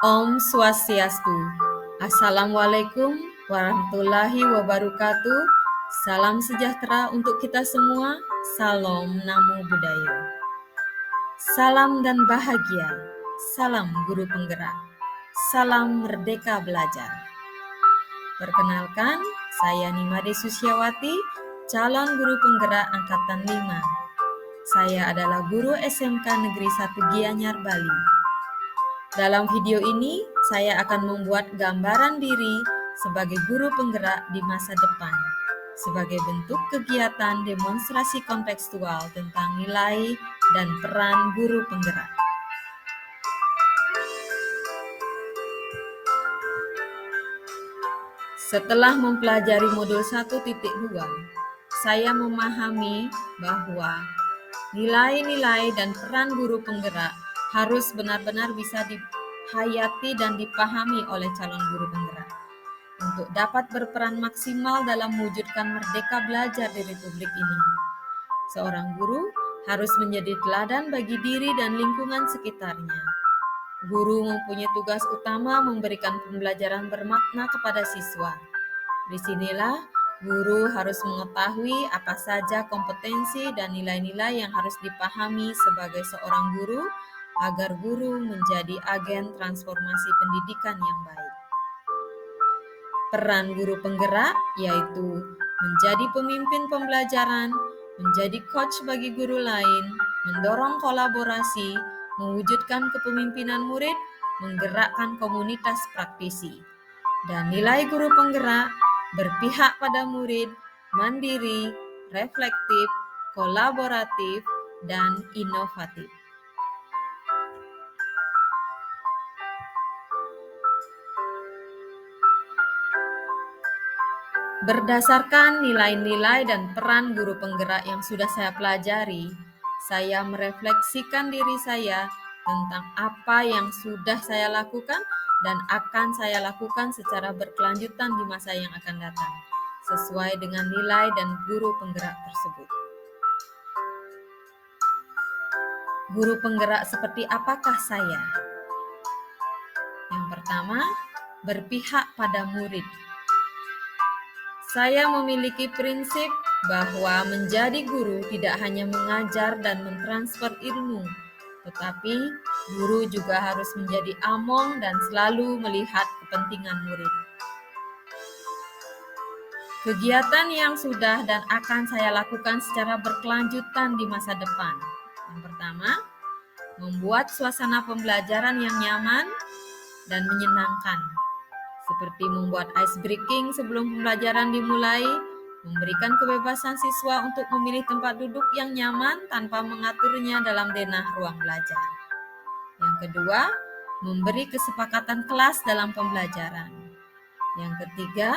Om Swastiastu. Assalamualaikum warahmatullahi wabarakatuh. Salam sejahtera untuk kita semua. Salam Namo Buddhaya. Salam dan bahagia. Salam guru penggerak. Salam merdeka belajar. Perkenalkan, saya Nimade Susiawati, calon guru penggerak angkatan 5. Saya adalah guru SMK Negeri 1 Gianyar, Bali. Dalam video ini, saya akan membuat gambaran diri sebagai guru penggerak di masa depan, sebagai bentuk kegiatan demonstrasi kontekstual tentang nilai dan peran guru penggerak. Setelah mempelajari modul 1.2, saya memahami bahwa nilai-nilai dan peran guru penggerak harus benar-benar bisa dihayati dan dipahami oleh calon guru penggerak untuk dapat berperan maksimal dalam mewujudkan merdeka belajar di Republik ini. Seorang guru harus menjadi teladan bagi diri dan lingkungan sekitarnya. Guru mempunyai tugas utama memberikan pembelajaran bermakna kepada siswa. Disinilah guru harus mengetahui apa saja kompetensi dan nilai-nilai yang harus dipahami sebagai seorang guru agar guru menjadi agen transformasi pendidikan yang baik. Peran guru penggerak yaitu menjadi pemimpin pembelajaran, menjadi coach bagi guru lain, mendorong kolaborasi, mewujudkan kepemimpinan murid, menggerakkan komunitas praktisi. Dan nilai guru penggerak berpihak pada murid, mandiri, reflektif, kolaboratif, dan inovatif. Berdasarkan nilai-nilai dan peran guru penggerak yang sudah saya pelajari, saya merefleksikan diri saya tentang apa yang sudah saya lakukan dan akan saya lakukan secara berkelanjutan di masa yang akan datang, sesuai dengan nilai dan guru penggerak tersebut. Guru penggerak seperti apakah saya? Yang pertama, berpihak pada murid. Saya memiliki prinsip bahwa menjadi guru tidak hanya mengajar dan mentransfer ilmu, tetapi guru juga harus menjadi among dan selalu melihat kepentingan murid. Kegiatan yang sudah dan akan saya lakukan secara berkelanjutan di masa depan. Yang pertama, membuat suasana pembelajaran yang nyaman dan menyenangkan, seperti membuat ice breaking sebelum pembelajaran dimulai, memberikan kebebasan siswa untuk memilih tempat duduk yang nyaman tanpa mengaturnya dalam denah ruang belajar. Yang kedua, memberi kesepakatan kelas dalam pembelajaran. Yang ketiga,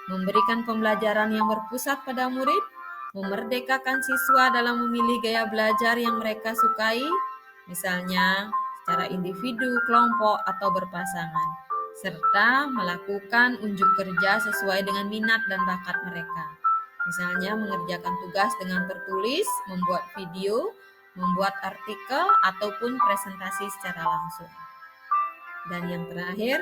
memberikan pembelajaran yang berpusat pada murid, memerdekakan siswa dalam memilih gaya belajar yang mereka sukai, misalnya secara individu, kelompok, atau berpasangan, serta melakukan unjuk kerja sesuai dengan minat dan bakat mereka. Misalnya mengerjakan tugas dengan tertulis, membuat video, membuat artikel, ataupun presentasi secara langsung. Dan yang terakhir,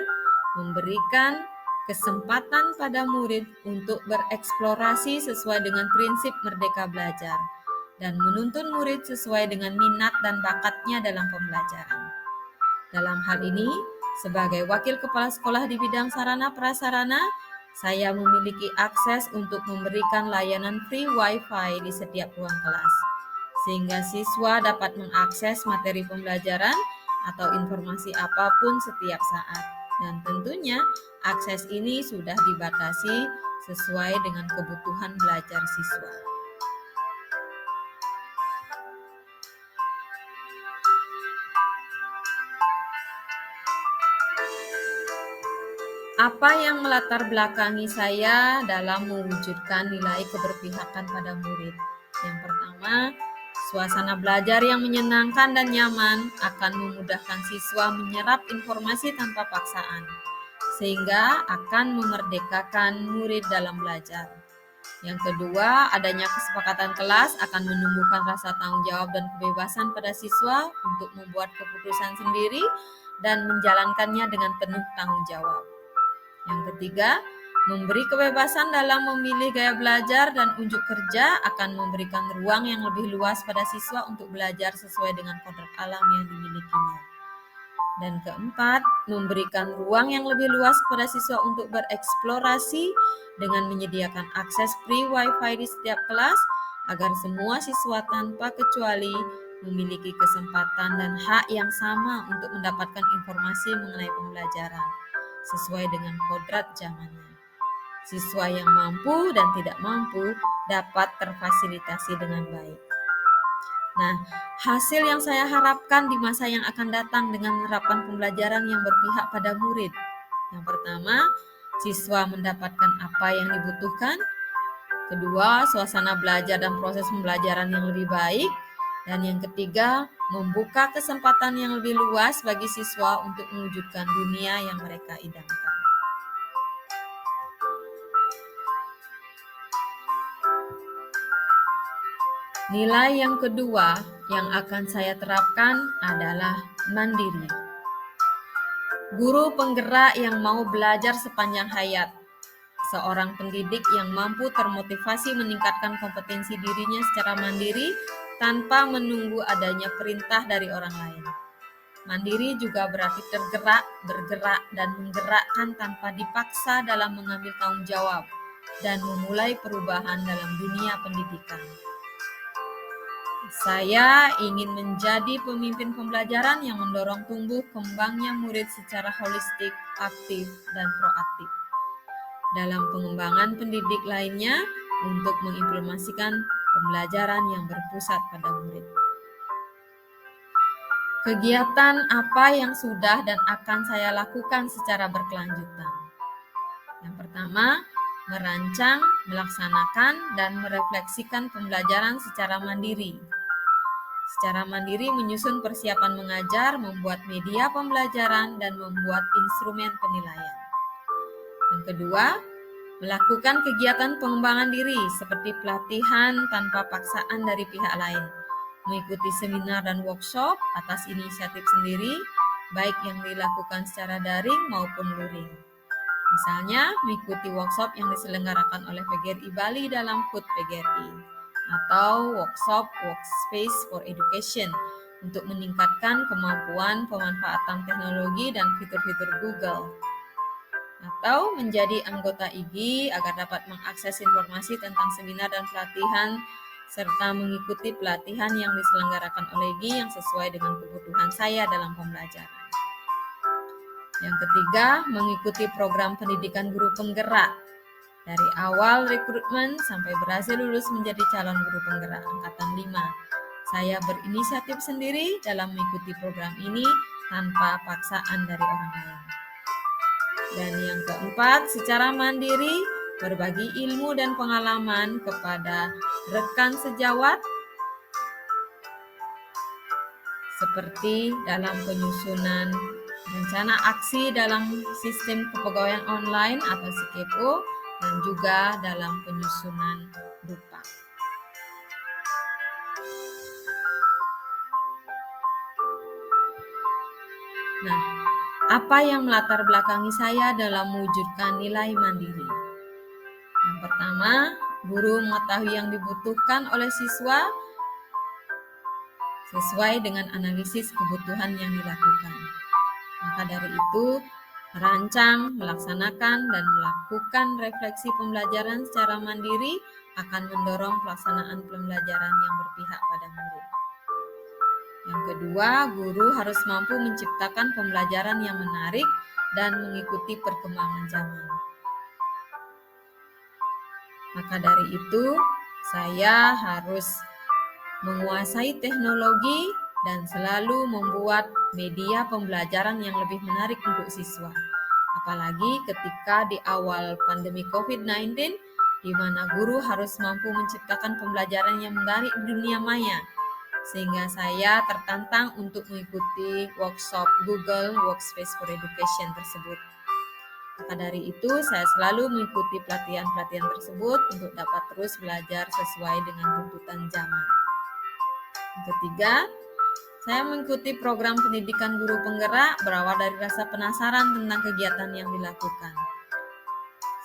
memberikan kesempatan pada murid untuk bereksplorasi sesuai dengan prinsip merdeka belajar dan menuntun murid sesuai dengan minat dan bakatnya dalam pembelajaran. Dalam hal ini, sebagai wakil kepala sekolah di bidang sarana prasarana, saya memiliki akses untuk memberikan layanan free Wi-Fi di setiap ruang kelas, sehingga siswa dapat mengakses materi pembelajaran atau informasi apapun setiap saat. Dan tentunya akses ini sudah dibatasi sesuai dengan kebutuhan belajar siswa. Apa yang melatar belakangi saya dalam mewujudkan nilai keberpihakan pada murid? Yang pertama, suasana belajar yang menyenangkan dan nyaman akan memudahkan siswa menyerap informasi tanpa paksaan, sehingga akan memerdekakan murid dalam belajar. Yang kedua, adanya kesepakatan kelas akan menumbuhkan rasa tanggung jawab dan kebebasan pada siswa untuk membuat keputusan sendiri dan menjalankannya dengan penuh tanggung jawab. Yang ketiga, memberi kebebasan dalam memilih gaya belajar dan unjuk kerja akan memberikan ruang yang lebih luas pada siswa untuk belajar sesuai dengan kodrat alam yang dimilikinya. Dan keempat, memberikan ruang yang lebih luas kepada siswa untuk bereksplorasi dengan menyediakan akses free wifi di setiap kelas agar semua siswa tanpa kecuali memiliki kesempatan dan hak yang sama untuk mendapatkan informasi mengenai pembelajaran sesuai dengan kodrat zamannya. Siswa yang mampu dan tidak mampu dapat terfasilitasi dengan baik. Nah, hasil yang saya harapkan di masa yang akan datang dengan menerapkan pembelajaran yang berpihak pada murid. Yang pertama, siswa mendapatkan apa yang dibutuhkan. Kedua, suasana belajar dan proses pembelajaran yang lebih baik. Dan yang ketiga, membuka kesempatan yang lebih luas bagi siswa untuk mewujudkan dunia yang mereka idamkan. Nilai yang kedua yang akan saya terapkan adalah mandiri. Guru penggerak yang mau belajar sepanjang hayat. Seorang pendidik yang mampu termotivasi meningkatkan kompetensi dirinya secara mandiri tanpa menunggu adanya perintah dari orang lain. Mandiri juga berarti tergerak, bergerak, dan menggerakkan tanpa dipaksa dalam mengambil tanggung jawab dan memulai perubahan dalam dunia pendidikan. Saya ingin menjadi pemimpin pembelajaran yang mendorong tumbuh kembangnya murid secara holistik, aktif, dan proaktif dalam pengembangan pendidik lainnya untuk mengimplementasikan pembelajaran yang berpusat pada murid. Kegiatan apa yang sudah dan akan saya lakukan secara berkelanjutan? Yang pertama, merancang, melaksanakan, dan merefleksikan pembelajaran secara mandiri. Secara mandiri menyusun persiapan mengajar, membuat media pembelajaran, dan membuat instrumen penilaian. Yang kedua, melakukan kegiatan pengembangan diri seperti pelatihan tanpa paksaan dari pihak lain, mengikuti seminar dan workshop atas inisiatif sendiri, baik yang dilakukan secara daring maupun luring. Misalnya, mengikuti workshop yang diselenggarakan oleh PGRI Bali dalam HUT PGRI atau workshop Workspace for Education untuk meningkatkan kemampuan pemanfaatan teknologi dan fitur-fitur Google, atau menjadi anggota IGI agar dapat mengakses informasi tentang seminar dan pelatihan serta mengikuti pelatihan yang diselenggarakan oleh IGI yang sesuai dengan kebutuhan saya dalam pembelajaran. Yang ketiga, mengikuti program pendidikan guru penggerak dari awal rekrutmen sampai berhasil lulus menjadi calon guru penggerak angkatan 5. Saya berinisiatif sendiri dalam mengikuti program ini tanpa paksaan dari orang lain. Dan yang keempat, secara mandiri berbagi ilmu dan pengalaman kepada rekan sejawat seperti dalam penyusunan rencana aksi dalam sistem kepegawaian online atau SIKEPO dan juga dalam penyusunan dupa. Nah, apa yang melatar belakangi saya dalam mewujudkan nilai mandiri? Yang pertama, guru mengetahui yang dibutuhkan oleh siswa sesuai dengan analisis kebutuhan yang dilakukan. Maka dari itu, merancang, melaksanakan, dan melakukan refleksi pembelajaran secara mandiri akan mendorong pelaksanaan pembelajaran yang berpihak pada murid. Yang kedua, guru harus mampu menciptakan pembelajaran yang menarik dan mengikuti perkembangan zaman. Maka dari itu, saya harus menguasai teknologi dan selalu membuat media pembelajaran yang lebih menarik untuk siswa. Apalagi ketika di awal pandemi COVID-19, di mana guru harus mampu menciptakan pembelajaran yang menarik di dunia maya. Sehingga saya tertantang untuk mengikuti workshop Google Workspace for Education tersebut. Maka dari itu, saya selalu mengikuti pelatihan-pelatihan tersebut untuk dapat terus belajar sesuai dengan tuntutan zaman. Yang ketiga, saya mengikuti program pendidikan guru penggerak berawal dari rasa penasaran tentang kegiatan yang dilakukan.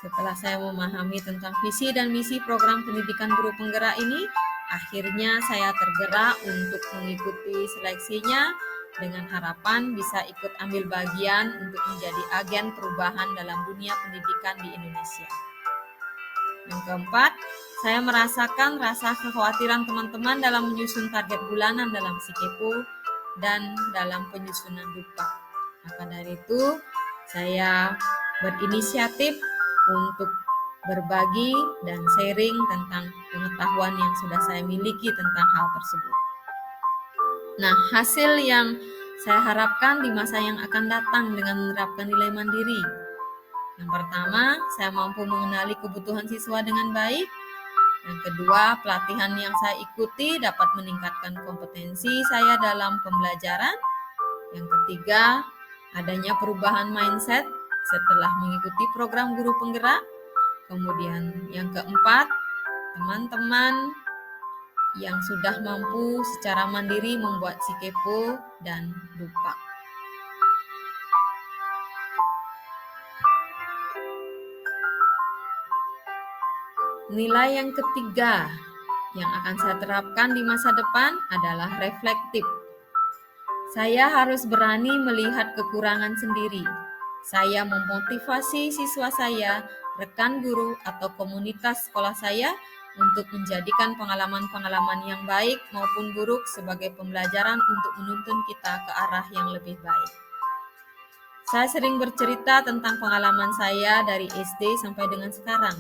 Setelah saya memahami tentang visi dan misi program pendidikan guru penggerak ini, akhirnya saya tergerak untuk mengikuti seleksinya dengan harapan bisa ikut ambil bagian untuk menjadi agen perubahan dalam dunia pendidikan di Indonesia. Yang keempat, saya merasakan rasa kekhawatiran teman-teman dalam menyusun target bulanan dalam Sikepo dan dalam penyusunan dupa. Maka dari itu, saya berinisiatif untuk berbagi dan sharing tentang pengetahuan yang sudah saya miliki tentang hal tersebut. Nah, hasil yang saya harapkan di masa yang akan datang dengan menerapkan nilai mandiri. Yang pertama, saya mampu mengenali kebutuhan siswa dengan baik. Yang kedua, pelatihan yang saya ikuti dapat meningkatkan kompetensi saya dalam pembelajaran. Yang ketiga, adanya perubahan mindset setelah mengikuti program guru penggerak. Kemudian yang keempat, teman-teman yang sudah mampu secara mandiri membuat Sikepo dan dupa. Nilai yang ketiga yang akan saya terapkan di masa depan adalah reflektif. Saya harus berani melihat kekurangan sendiri. Saya memotivasi siswa saya, rekan guru, atau komunitas sekolah saya untuk menjadikan pengalaman-pengalaman yang baik maupun buruk sebagai pembelajaran untuk menuntun kita ke arah yang lebih baik. Saya sering bercerita tentang pengalaman saya dari SD sampai dengan sekarang.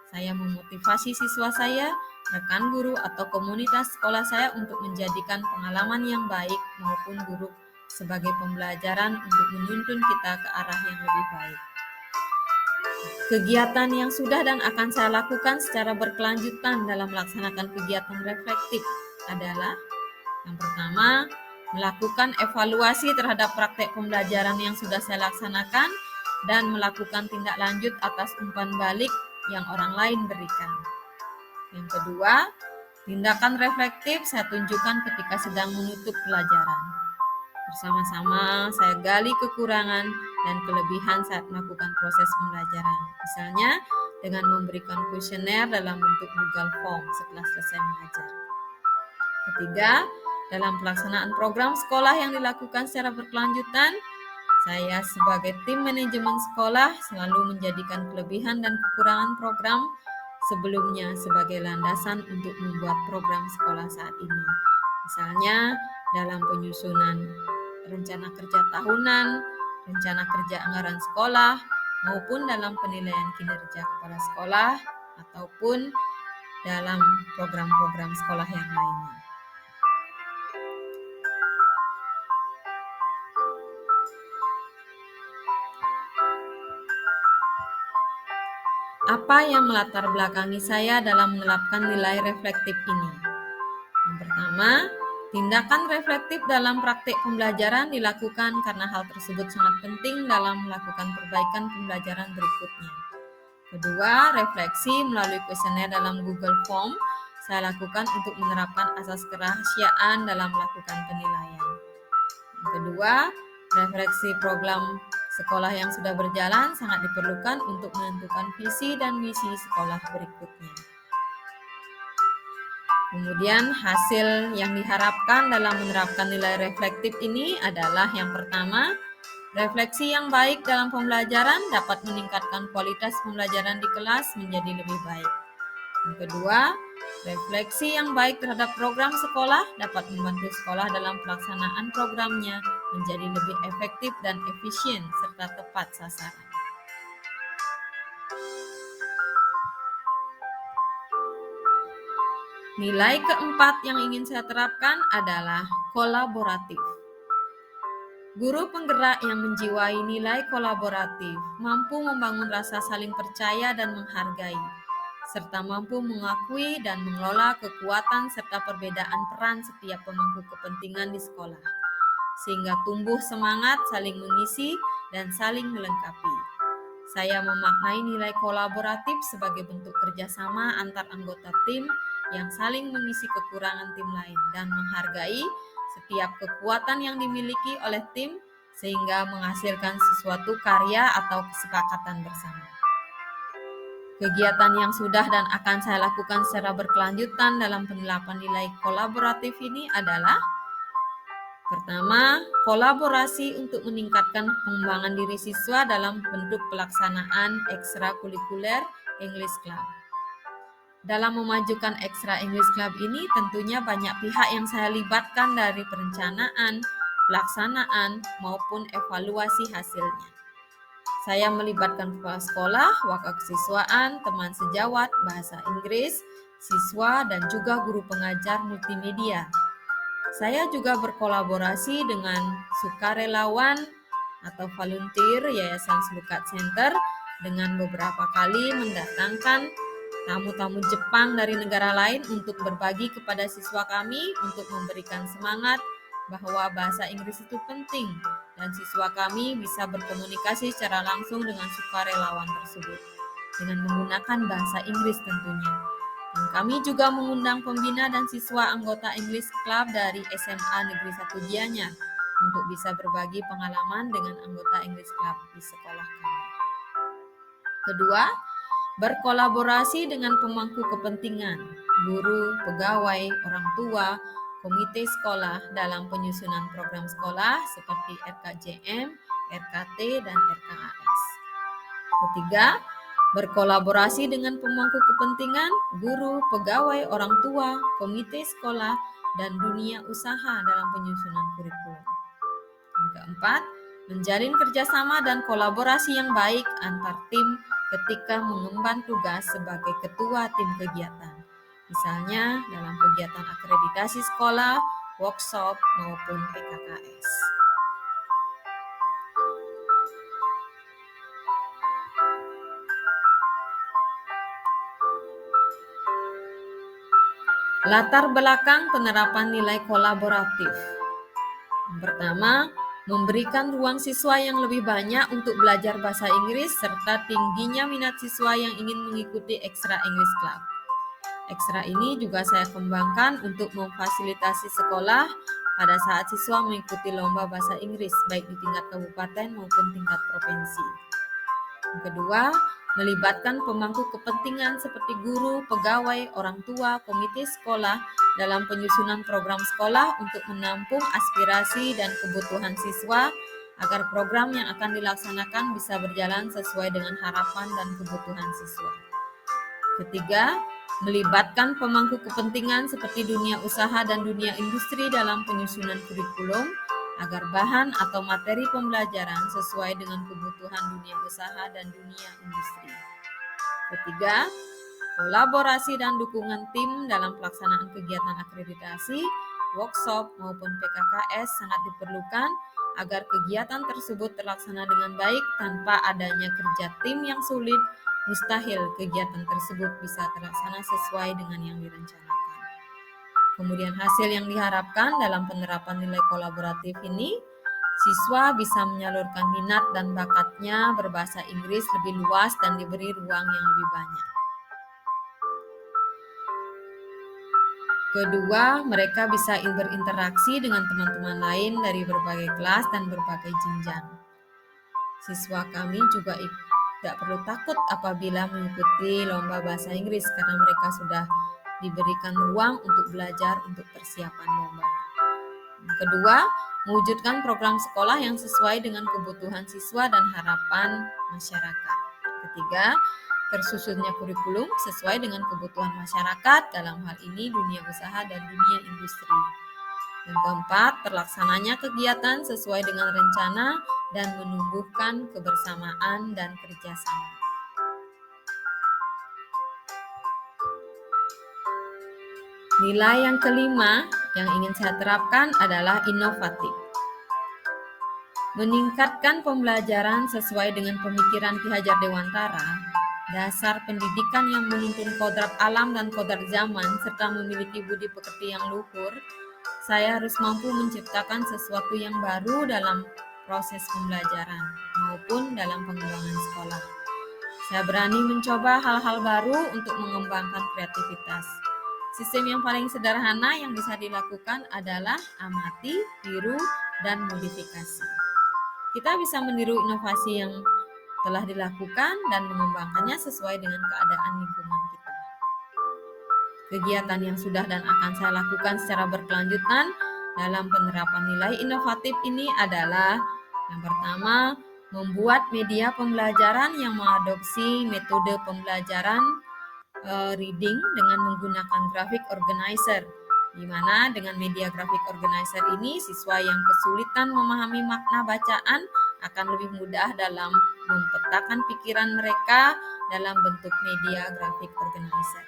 Saya memotivasi siswa saya, rekan guru, atau komunitas sekolah saya untuk menjadikan pengalaman yang baik maupun buruk sebagai pembelajaran untuk menuntun kita ke arah yang lebih baik. Kegiatan yang sudah dan akan saya lakukan secara berkelanjutan dalam melaksanakan kegiatan reflektif adalah yang pertama, melakukan evaluasi terhadap praktek pembelajaran yang sudah saya laksanakan dan melakukan tindak lanjut atas umpan balik yang orang lain berikan. Yang kedua, tindakan reflektif saya tunjukkan ketika sedang menutup pelajaran. Bersama-sama saya gali kekurangan dan kelebihan saat melakukan proses pembelajaran. Misalnya dengan memberikan kuesioner dalam bentuk Google Form setelah selesai mengajar. Ketiga, dalam pelaksanaan program sekolah yang dilakukan secara berkelanjutan, saya sebagai tim manajemen sekolah selalu menjadikan kelebihan dan kekurangan program sebelumnya sebagai landasan untuk membuat program sekolah saat ini. Misalnya dalam penyusunan rencana kerja tahunan, rencana kerja anggaran sekolah, maupun dalam penilaian kinerja kepala sekolah, ataupun dalam program-program sekolah yang lainnya. Apa yang melatar belakangi saya dalam menerapkan nilai reflektif ini? Yang pertama, tindakan reflektif dalam praktik pembelajaran dilakukan karena hal tersebut sangat penting dalam melakukan perbaikan pembelajaran berikutnya. Kedua, refleksi melalui kuesioner dalam Google Form saya lakukan untuk menerapkan asas kerahasiaan dalam melakukan penilaian. Yang kedua, refleksi program sekolah yang sudah berjalan sangat diperlukan untuk menentukan visi dan misi sekolah berikutnya. Kemudian hasil yang diharapkan dalam menerapkan nilai reflektif ini adalah yang pertama, refleksi yang baik dalam pembelajaran dapat meningkatkan kualitas pembelajaran di kelas menjadi lebih baik. Yang kedua, refleksi yang baik terhadap program sekolah dapat membantu sekolah dalam pelaksanaan programnya menjadi lebih efektif dan efisien serta tepat sasaran. Nilai keempat yang ingin saya terapkan adalah kolaboratif. Guru penggerak yang menjiwai nilai kolaboratif mampu membangun rasa saling percaya dan menghargai, serta mampu mengakui dan mengelola kekuatan serta perbedaan peran setiap pemangku kepentingan di sekolah, sehingga tumbuh semangat saling mengisi dan saling melengkapi. Saya memaknai nilai kolaboratif sebagai bentuk kerjasama antar anggota tim yang saling mengisi kekurangan tim lain dan menghargai setiap kekuatan yang dimiliki oleh tim sehingga menghasilkan sesuatu karya atau kesepakatan bersama. Kegiatan yang sudah dan akan saya lakukan secara berkelanjutan dalam penerapan nilai kolaboratif ini adalah: pertama, kolaborasi untuk meningkatkan pengembangan diri siswa dalam bentuk pelaksanaan ekstrakurikuler English Club. Dalam memajukan Ekstra English Club ini tentunya banyak pihak yang saya libatkan dari perencanaan, pelaksanaan, maupun evaluasi hasilnya. Saya melibatkan kepala sekolah, wakil kesiswaan, teman sejawat, bahasa Inggris, siswa, dan juga guru pengajar multimedia. Saya juga berkolaborasi dengan sukarelawan atau volunteer Yayasan Slukat Center dengan beberapa kali mendatangkan tamu-tamu Jepang dari negara lain untuk berbagi kepada siswa kami untuk memberikan semangat bahwa bahasa Inggris itu penting dan siswa kami bisa berkomunikasi secara langsung dengan sukarelawan tersebut dengan menggunakan bahasa Inggris tentunya. Dan kami juga mengundang pembina dan siswa anggota English Club dari SMA Negeri 1 Gianyar untuk bisa berbagi pengalaman dengan anggota English Club di sekolah kami. Kedua, berkolaborasi dengan pemangku kepentingan, guru, pegawai, orang tua, komite sekolah dalam penyusunan program sekolah seperti RKJM, RKT, dan RKAS. Ketiga, berkolaborasi dengan pemangku kepentingan, guru, pegawai, orang tua, komite sekolah, dan dunia usaha dalam penyusunan kurikulum. Yang keempat, menjalin kerjasama dan kolaborasi yang baik antar tim ketika mengemban tugas sebagai ketua tim kegiatan. Misalnya dalam kegiatan akreditasi sekolah, workshop, maupun PKKS. Latar belakang penerapan nilai kolaboratif. Yang pertama, memberikan ruang siswa yang lebih banyak untuk belajar bahasa Inggris serta tingginya minat siswa yang ingin mengikuti Ekstra English Club. Ekstra ini juga saya kembangkan untuk memfasilitasi sekolah pada saat siswa mengikuti lomba bahasa Inggris baik di tingkat kabupaten maupun tingkat provinsi. Yang kedua, melibatkan pemangku kepentingan seperti guru, pegawai, orang tua, komite sekolah dalam penyusunan program sekolah untuk menampung aspirasi dan kebutuhan siswa agar program yang akan dilaksanakan bisa berjalan sesuai dengan harapan dan kebutuhan siswa. Ketiga, melibatkan pemangku kepentingan seperti dunia usaha dan dunia industri dalam penyusunan kurikulum agar bahan atau materi pembelajaran sesuai dengan kebutuhan dunia usaha dan dunia industri. Ketiga, kolaborasi dan dukungan tim dalam pelaksanaan kegiatan akreditasi, workshop, maupun PKKS sangat diperlukan agar kegiatan tersebut terlaksana dengan baik. Tanpa adanya kerja tim yang sulit, mustahil kegiatan tersebut bisa terlaksana sesuai dengan yang direncanakan. Kemudian hasil yang diharapkan dalam penerapan nilai kolaboratif ini, siswa bisa menyalurkan minat dan bakatnya berbahasa Inggris lebih luas dan diberi ruang yang lebih banyak. Kedua, mereka bisa berinteraksi dengan teman-teman lain dari berbagai kelas dan berbagai jenjang. Siswa kami juga tidak perlu takut apabila mengikuti lomba bahasa Inggris karena mereka sudah diberikan ruang untuk belajar untuk persiapan lomba. Kedua, mewujudkan program sekolah yang sesuai dengan kebutuhan siswa dan harapan masyarakat. Ketiga, tersusunnya kurikulum sesuai dengan kebutuhan masyarakat, dalam hal ini dunia usaha dan dunia industri. Yang keempat, terlaksananya kegiatan sesuai dengan rencana dan menumbuhkan kebersamaan dan kerjasama. Nilai yang kelima yang ingin saya terapkan adalah inovatif. Meningkatkan pembelajaran sesuai dengan pemikiran Ki Hajar Dewantara, dasar pendidikan yang menuntun kodrat alam dan kodrat zaman, serta memiliki budi pekerti yang luhur, saya harus mampu menciptakan sesuatu yang baru dalam proses pembelajaran maupun dalam pengembangan sekolah. Saya berani mencoba hal-hal baru untuk mengembangkan kreativitas. Sistem yang paling sederhana yang bisa dilakukan adalah amati, tiru, dan modifikasi. Kita bisa meniru inovasi yang telah dilakukan dan mengembangkannya sesuai dengan keadaan lingkungan kita. Kegiatan yang sudah dan akan saya lakukan secara berkelanjutan dalam penerapan nilai inovatif ini adalah yang pertama, membuat media pembelajaran yang mengadopsi metode pembelajaran reading dengan menggunakan graphic organizer, di mana dengan media graphic organizer ini siswa yang kesulitan memahami makna bacaan akan lebih mudah dalam mempetakan pikiran mereka dalam bentuk media graphic organizer.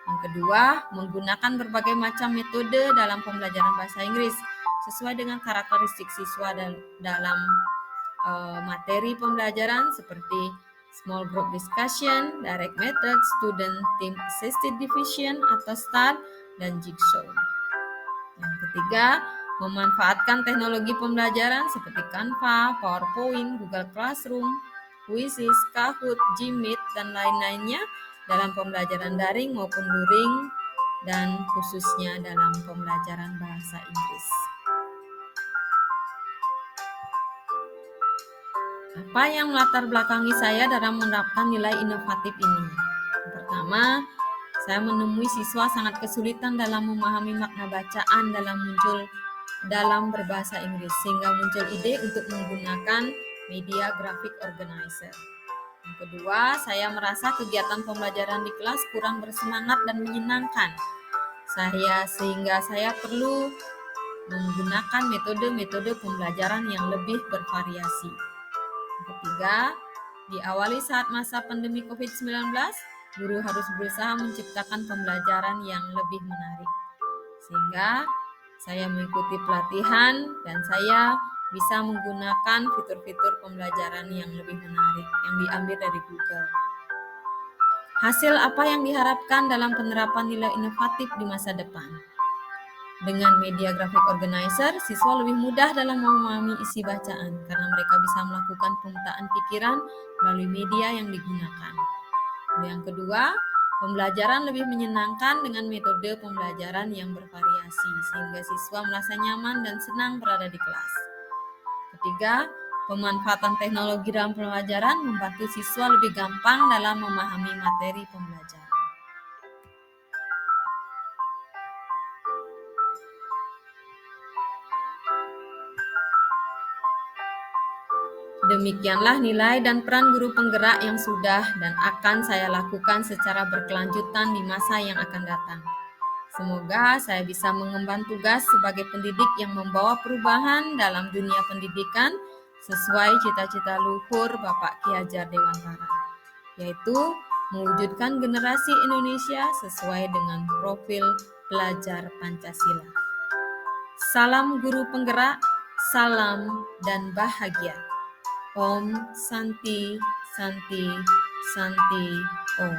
Yang kedua, menggunakan berbagai macam metode dalam pembelajaran bahasa Inggris sesuai dengan karakteristik siswa dalam materi pembelajaran seperti small group discussion, direct method, student team assisted division atau STAR, dan jigsaw. Yang ketiga, memanfaatkan teknologi pembelajaran seperti Canva, PowerPoint, Google Classroom, Quizzes, Kahoot, Gmeet, dan lain-lainnya dalam pembelajaran daring maupun luring dan khususnya dalam pembelajaran bahasa Inggris. Apa yang melatar belakangi saya dalam menerapkan nilai inovatif ini? Yang pertama, saya menemui siswa sangat kesulitan dalam memahami makna bacaan dalam berbahasa Inggris, sehingga muncul ide untuk menggunakan media graphic organizer. Yang kedua, saya merasa kegiatan pembelajaran di kelas kurang bersemangat dan menyenangkan. Sehingga saya perlu menggunakan metode-metode pembelajaran yang lebih bervariasi. Ketiga, diawali saat masa pandemi COVID-19, guru harus berusaha menciptakan pembelajaran yang lebih menarik. Sehingga saya mengikuti pelatihan dan saya bisa menggunakan fitur-fitur pembelajaran yang lebih menarik yang diambil dari Google. Hasil apa yang diharapkan dalam penerapan nilai inovatif di masa depan? Dengan media graphic organizer, siswa lebih mudah dalam memahami isi bacaan karena mereka bisa melakukan pemetaan pikiran melalui media yang digunakan. Yang kedua, pembelajaran lebih menyenangkan dengan metode pembelajaran yang bervariasi sehingga siswa merasa nyaman dan senang berada di kelas. Ketiga, pemanfaatan teknologi dalam pembelajaran membantu siswa lebih gampang dalam memahami materi pembelajaran. Demikianlah nilai dan peran guru penggerak yang sudah dan akan saya lakukan secara berkelanjutan di masa yang akan datang. Semoga saya bisa mengemban tugas sebagai pendidik yang membawa perubahan dalam dunia pendidikan sesuai cita-cita luhur Bapak Ki Hajar Dewantara, yaitu mewujudkan generasi Indonesia sesuai dengan profil pelajar Pancasila. Salam guru penggerak, salam dan bahagia. Om Santi Santi Santi Om.